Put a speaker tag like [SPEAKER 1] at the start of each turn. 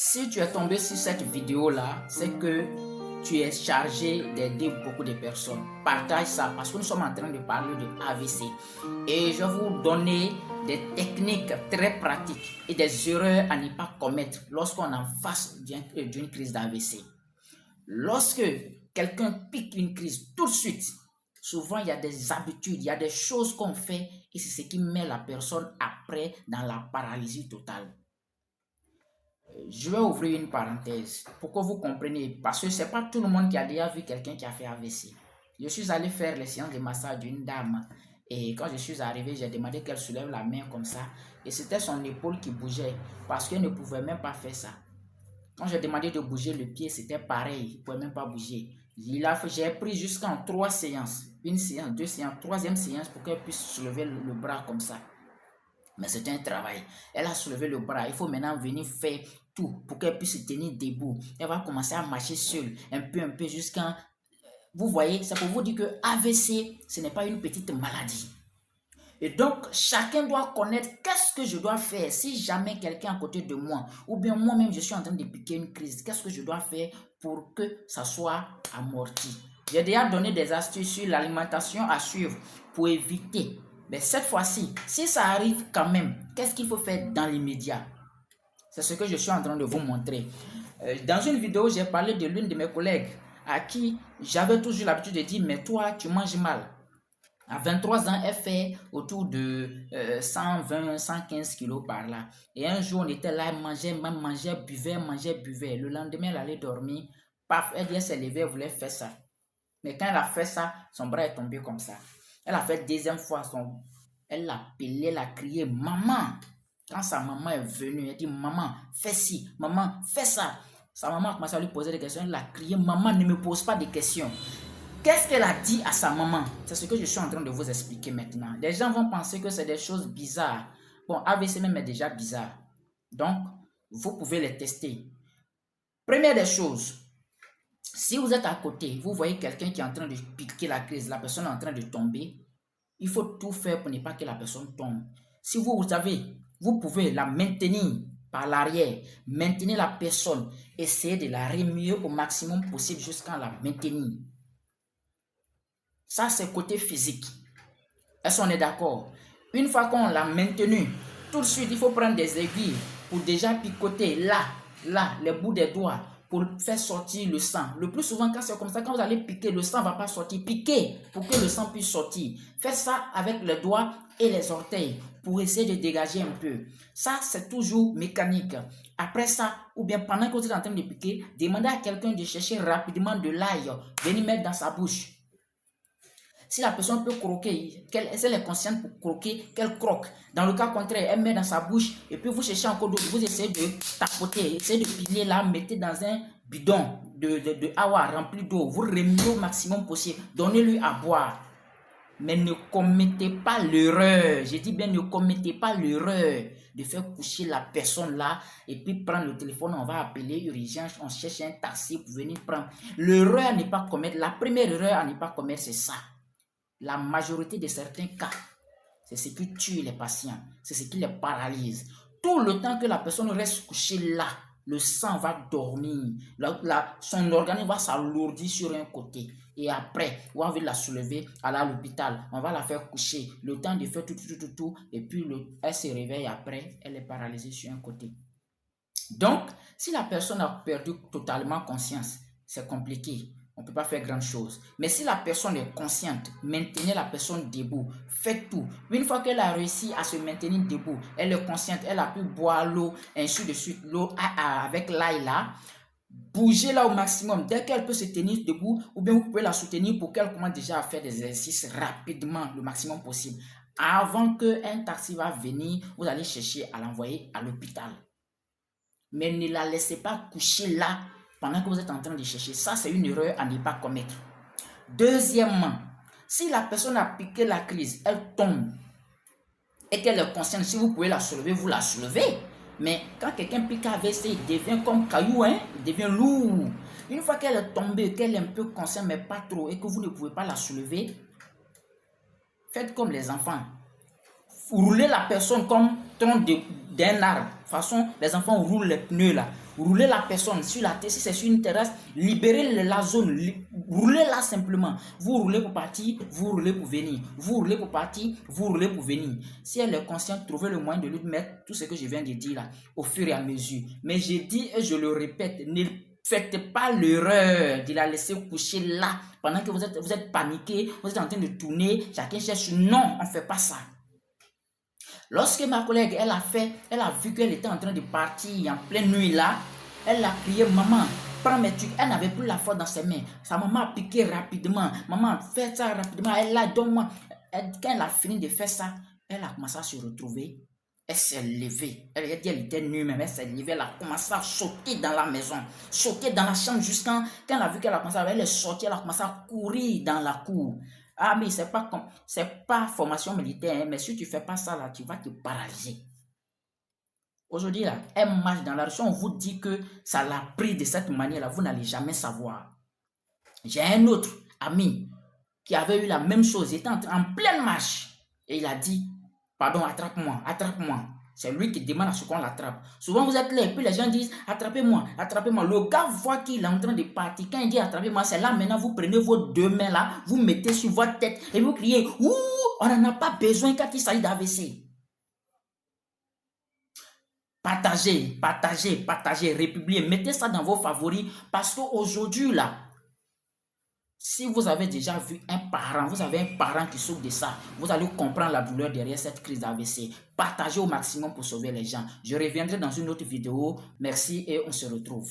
[SPEAKER 1] Si tu es tombé sur cette vidéo-là, c'est que tu es chargé d'aider beaucoup de personnes. Partage ça parce que nous sommes en train de parler de AVC. Et je vais vous donner des techniques très pratiques et des erreurs à ne pas commettre lorsqu'on est en face d'une crise d'AVC. Lorsque quelqu'un pique une crise tout de suite, souvent il y a des habitudes, il y a des choses qu'on fait et c'est ce qui met la personne après dans la paralysie totale. Je vais ouvrir une parenthèse pour que vous compreniez, parce que ce n'est pas tout le monde qui a déjà vu quelqu'un qui a fait AVC. Je suis allé faire les séances de massage d'une dame et quand je suis arrivé, j'ai demandé qu'elle soulève la main comme ça et c'était son épaule qui bougeait parce qu'elle ne pouvait même pas faire ça. Quand j'ai demandé de bouger le pied, c'était pareil, il ne pouvait même pas bouger. J'ai pris jusqu'en 3 séances, une séance, 2 séances, 3e séance pour qu'elle puisse soulever le bras comme ça. Mais c'est un travail. Elle a soulevé le bras. Il faut maintenant venir faire tout pour qu'elle puisse se tenir debout. Elle va commencer à marcher seule, un peu jusqu'à... Vous voyez, c'est pour vous dire que AVC, ce n'est pas une petite maladie. Et donc, chacun doit connaître qu'est-ce que je dois faire si jamais quelqu'un à côté de moi, ou bien moi-même, je suis en train de piquer une crise. Qu'est-ce que je dois faire pour que ça soit amorti? J'ai déjà donné des astuces sur l'alimentation à suivre pour éviter. Mais cette fois-ci, si ça arrive quand même, qu'est-ce qu'il faut faire dans l'immédiat? C'est ce que je suis en train de vous montrer. Dans une vidéo, j'ai parlé de l'une de mes collègues à qui j'avais toujours l'habitude de dire, mais toi, tu manges mal. À 23 ans, elle fait autour de 120, 115 kilos par là. Et un jour, on était là, elle mangeait, buvait. Le lendemain, elle allait dormir. Paf, elle s'est levée, elle voulait faire ça. Mais quand elle a fait ça, son bras est tombé comme ça. Elle a fait deuxième fois, elle l'a appelé, elle a crié, maman. Quand sa maman est venue, elle dit, maman, fais ci, maman, fais ça. Sa maman a commencé à lui poser des questions, elle a crié, maman, ne me pose pas de questions. Qu'est-ce qu'elle a dit à sa maman? C'est ce que je suis en train de vous expliquer maintenant. Les gens vont penser que c'est des choses bizarres. Bon, AVC même est déjà bizarre. Donc, vous pouvez les tester. Première des choses, si vous êtes à côté, vous voyez quelqu'un qui est en train de piquer la crise, la personne est en train de tomber, il faut tout faire pour ne pas que la personne tombe. Si vous savez, vous pouvez la maintenir par l'arrière, maintenir la personne, essayer de la remuer au maximum possible jusqu'à la maintenir. Ça, c'est côté physique. Est-ce qu'on est d'accord? Une fois qu'on l'a maintenu, tout de suite, il faut prendre des aiguilles pour déjà picoter là, les bouts des doigts, pour faire sortir le sang. Le plus souvent, quand c'est comme ça, quand vous allez piquer, le sang ne va pas sortir. Piquez pour que le sang puisse sortir. Faites ça avec les doigts et les orteils pour essayer de dégager un peu. Ça, c'est toujours mécanique. Après ça, ou bien pendant que vous êtes en train de piquer, demandez à quelqu'un de chercher rapidement de l'ail, venir mettre dans sa bouche. Si la personne peut croquer, si elle est consciente pour croquer, qu'elle croque. Dans le cas contraire, elle met dans sa bouche et puis vous cherchez encore d'autres. Vous essayez de tapoter, essayez de piler là, mettez dans un bidon de awa rempli d'eau. Vous remuez au maximum possible. Donnez-lui à boire. Mais ne commettez pas l'erreur. Je dis bien, ne commettez pas l'erreur de faire coucher la personne là et puis prendre le téléphone, on va appeler urgence, on cherche un taxi pour venir prendre. L'erreur à ne pas commettre, la première erreur à ne pas commettre, c'est ça. La majorité de certains cas, c'est ce qui tue les patients, c'est ce qui les paralyse. Tout le temps que la personne reste couchée là, le sang va dormir, son organisme va s'alourdir sur un côté. Et après, on va la soulever, aller à l'hôpital, on va la faire coucher, le temps de faire tout, et puis elle se réveille après, elle est paralysée sur un côté. Donc, si la personne a perdu totalement conscience, c'est compliqué. On ne peut pas faire grand chose. Mais si la personne est consciente, maintenez la personne debout. Faites tout. Une fois qu'elle a réussi à se maintenir debout, elle est consciente, elle a pu boire l'eau, ainsi de suite, l'eau avec l'ail là. Bougez-la au maximum. Dès qu'elle peut se tenir debout, ou bien vous pouvez la soutenir pour qu'elle commence déjà à faire des exercices rapidement, le maximum possible. Avant qu'un taxi va venir, vous allez chercher à l'envoyer à l'hôpital. Mais ne la laissez pas coucher là pendant que vous êtes en train de chercher. Ça, c'est une erreur à ne pas commettre. Deuxièmement, si la personne a piqué la crise, elle tombe et qu'elle est consciente, si vous pouvez la soulever, vous la soulevez. Mais quand quelqu'un pique AVC, il devient comme caillou, hein? Il devient lourd. Une fois qu'elle est tombée, qu'elle est un peu consciente, mais pas trop, et que vous ne pouvez pas la soulever, faites comme les enfants. Roulez la personne comme tronc d'un arbre. De toute façon, les enfants roulent les pneus là. Roulez la personne sur la terre. Si c'est sur une terrasse, libérez la zone. Roulez-la simplement. Vous roulez pour partir, vous roulez pour venir. Vous roulez pour partir, vous roulez pour venir. Si elle est consciente, trouvez le moyen de lui mettre tout ce que je viens de dire là, au fur et à mesure. Mais je dis et je le répète, ne faites pas l'erreur de la laisser coucher là pendant que vous êtes paniqué, vous êtes en train de tourner, chacun cherche. Non, on ne fait pas ça. Lorsque ma collègue, elle a vu qu'elle était en train de partir en pleine nuit là, elle a crié, maman, prends mes trucs. Elle n'avait plus la foi dans ses mains. Sa maman a piqué rapidement. Maman, fais ça rapidement. Elle l'a, donne-moi. Quand elle a fini de faire ça, elle a commencé à se retrouver. Elle s'est levée. Elle était nue, mais elle s'est levée. Elle a commencé à sauter dans la maison, sauter dans la chambre jusqu'à quand elle a vu qu'elle a commencé à, elle est sortie, elle a commencé à courir dans la cour. Ah, mais c'est pas formation militaire, hein, mais si tu fais pas ça là, tu vas te paralyser. Aujourd'hui là, elle marche dans la rue. Si on vous dit que ça l'a pris de cette manière là, vous n'allez jamais savoir. J'ai un autre ami qui avait eu la même chose. Il était en pleine marche et il a dit, pardon, attrape-moi, attrape-moi. C'est lui qui demande à ce qu'on l'attrape. Souvent, vous êtes là et puis les gens disent, attrapez-moi, attrapez-moi. Le gars voit qu'il est en train de partir. Quand il dit, attrapez-moi, c'est là maintenant, vous prenez vos deux mains là, vous mettez sur votre tête et vous criez, ouh, on n'en a pas besoin quand il s'agit d'AVC. Partagez, partagez, partagez, republiez. Mettez ça dans vos favoris parce qu'aujourd'hui là, si vous avez déjà vu un parent, vous avez un parent qui souffre de ça, vous allez comprendre la douleur derrière cette crise d'AVC. Partagez au maximum pour sauver les gens. Je reviendrai dans une autre vidéo. Merci et on se retrouve.